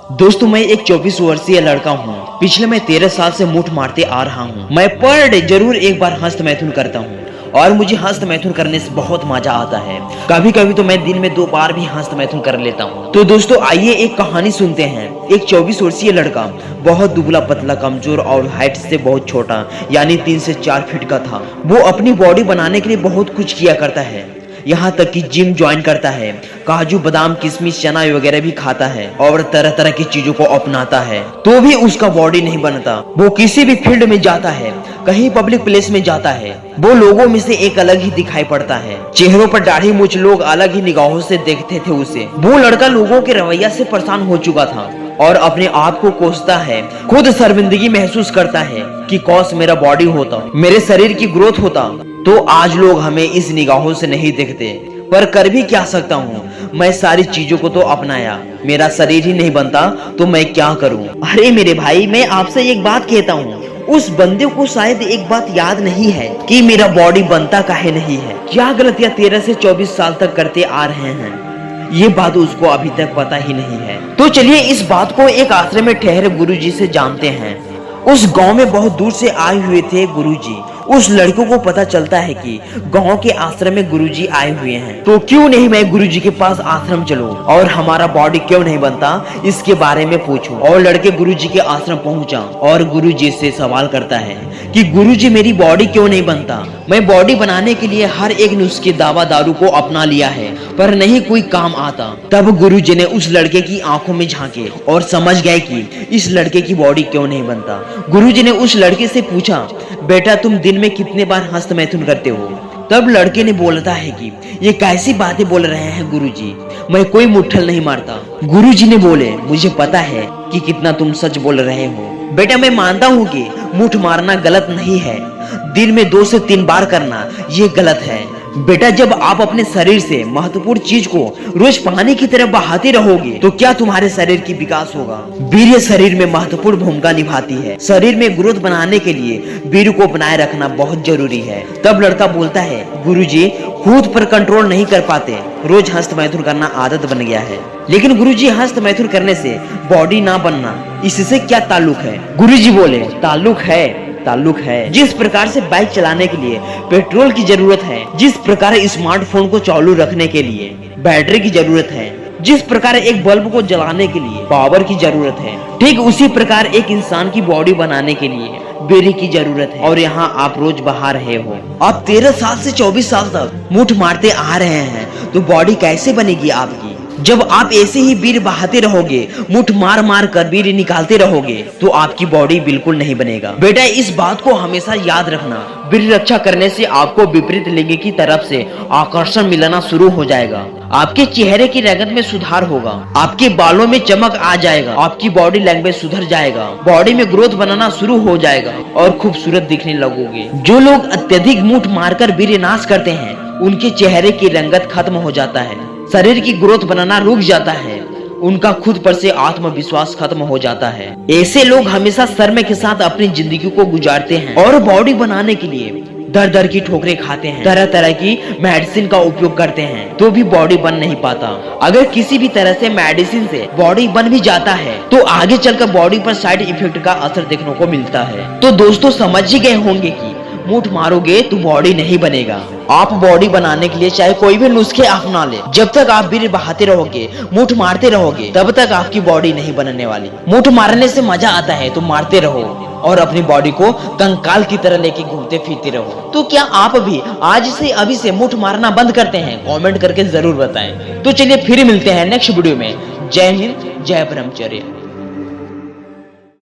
दोस्तों मैं एक 24 वर्षीय लड़का हूँ। पिछले मैं 13 साल से मुठ मारते आ रहा हूँ। मैं पर डे जरूर एक बार हस्त मैथुन करता हूँ और मुझे हस्त मैथुन करने से बहुत मजा आता है। कभी कभी तो मैं दिन में 2 बार भी हस्त मैथुन कर लेता हूँ। तो दोस्तों आइए एक कहानी सुनते हैं। एक 24 वर्षीय लड़का बहुत दुबला पतला कमजोर और हाइट से बहुत छोटा यानी 3 से 4 फीट का था। वो अपनी बॉडी बनाने के लिए बहुत कुछ किया करता है, यहाँ तक कि जिम ज्वाइन करता है, काजू बादाम किशमिश चना वगैरह भी खाता है और तरह तरह की चीजों को अपनाता है, तो भी उसका बॉडी नहीं बनता। वो किसी भी फील्ड में जाता है, कहीं पब्लिक प्लेस में जाता है, वो लोगों में से एक अलग ही दिखाई पड़ता है। चेहरों पर दाढ़ी मूंछ लोग अलग ही निगाहों से देखते थे उसे। वो लड़का लोगों के रवैया से परेशान हो चुका था और अपने आप को कोसता है, खुद शर्मिंदगी महसूस करता है कि काश मेरा बॉडी होता, मेरे शरीर की ग्रोथ होता तो आज लोग हमें इस निगाहों से नहीं देखते। पर कर भी क्या सकता हूँ, मैं सारी चीजों को तो अपनाया, मेरा शरीर ही नहीं बनता तो मैं क्या करूँ। अरे मेरे भाई, मैं आपसे एक बात कहता हूँ, उस बंदे को शायद एक बात याद नहीं है कि मेरा बॉडी बनता काहे नहीं है। क्या गलतियां 13 से 24 साल तक करते आ रहे हैं, ये बात उसको अभी तक पता ही नहीं है। तो चलिए इस बात को एक आश्रम में ठहरे गुरुजी से जानते हैं। उस गांव में बहुत दूर से आए हुए थे गुरुजी। उस लड़कों को पता चलता है कि गांव के आश्रम में गुरुजी आए हुए हैं, तो क्यों नहीं मैं गुरुजी के पास आश्रम चलूं और हमारा बॉडी क्यों नहीं बनता इसके बारे में पूछूं। और लड़के गुरुजी के आश्रम पहुंचा और गुरुजी से सवाल करता है कि गुरुजी मेरी बॉडी क्यों नहीं बनता। मैं बॉडी बनाने के लिए हर एक नुस्खे दवा दारू को अपना लिया है पर नहीं कोई काम आता। तब गुरुजी ने उस लड़के की आंखों में झांके और समझ गए कि इस लड़के की बॉडी क्यों नहीं बनता। गुरुजी ने उस लड़के से पूछा, बेटा तुम दिन में कितने बार हस्त मैथुन करते हो। तब लड़के ने बोलता है कि ये कैसी बातें बोल रहे हैं गुरुजी, मैं कोई मुट्ठल नहीं मारता। गुरुजी ने बोले, मुझे पता है कि कितना तुम सच बोल रहे हो। बेटा मैं मानता हूँ कि मुठ मारना गलत नहीं है, दिन में 2 से 3 बार करना ये गलत है। बेटा जब आप अपने शरीर से महत्वपूर्ण चीज को रोज पानी की तरह बहाते रहोगे तो क्या तुम्हारे शरीर की विकास होगा। वीर्य शरीर में महत्वपूर्ण भूमिका निभाती है। शरीर में ग्रोथ बनाने के लिए वीर्य को बनाए रखना बहुत जरूरी है। तब लड़का बोलता है, गुरुजी खुद पर कंट्रोल नहीं कर पाते, रोज हस्त मैथुन करना आदत बन गया है। लेकिन गुरुजी हस्त मैथुन करने से बॉडी ना बनना इससे क्या ताल्लुक है। गुरुजी बोले, ताल्लुक है। जिस प्रकार से बाइक चलाने के लिए पेट्रोल की जरूरत है, जिस प्रकार स्मार्टफोन को चालू रखने के लिए बैटरी की जरूरत है, जिस प्रकार एक बल्ब को जलाने के लिए पावर की जरूरत है, ठीक उसी प्रकार एक इंसान की बॉडी बनाने के लिए वीर्य की जरूरत है। और यहाँ आप रोज बहा रहे हो, आप 13 साल से 24 साल तक मुठ मारते आ रहे हैं, तो बॉडी कैसे बनेगी आपकी। जब आप ऐसे ही वीर्य बहाते रहोगे, मुठ मार मार कर वीर्य निकालते रहोगे, तो आपकी बॉडी बिल्कुल नहीं बनेगा। बेटा इस बात को हमेशा याद रखना, वीर्य रक्षा करने से आपको विपरीत लिंग की तरफ से आकर्षण मिलना शुरू हो जाएगा, आपके चेहरे की रंगत में सुधार होगा, आपके बालों में चमक आ जाएगा, आपकी बॉडी लैंग्वेज सुधर जाएगा, बॉडी में ग्रोथ बनाना शुरू हो जाएगा और खूबसूरत दिखने लगोगे। जो लोग अत्यधिक मुठ मारकर वीर्य नाश करते हैं उनके चेहरे की रंगत खत्म हो जाता है, शरीर की ग्रोथ बनाना रुक जाता है, उनका खुद पर से आत्मविश्वास खत्म हो जाता है। ऐसे लोग हमेशा शर्म के साथ अपनी जिंदगी को गुजारते हैं और बॉडी बनाने के लिए दर दर की ठोकरें खाते हैं, तरह तरह की मेडिसिन का उपयोग करते हैं, तो भी बॉडी बन नहीं पाता। अगर किसी भी तरह से मेडिसिन से बॉडी बन भी जाता है तो आगे चलकर बॉडी पर साइड इफेक्ट का असर देखने को मिलता है। तो दोस्तों समझ ही गए होंगे कि मुठ मारोगे तो बॉडी नहीं बनेगा। आप बॉडी बनाने के लिए चाहे कोई भी नुस्खे अपना ले, जब तक आप वीर्य बहाते रहोगे, मुठ मारते रहोगे, तब तक आपकी बॉडी नहीं बनने वाली। मुठ मारने से मजा आता है तो मारते रहो और अपनी बॉडी को कंकाल की तरह लेके घूमते फिरते रहो। तो क्या आप भी आज से अभी से मुठ मारना बंद करते हैं? कमेंट करके जरूर बताएं। तो चलिए फिर मिलते हैं नेक्स्ट वीडियो में। जय हिंद, जय ब्रह्मचर्य।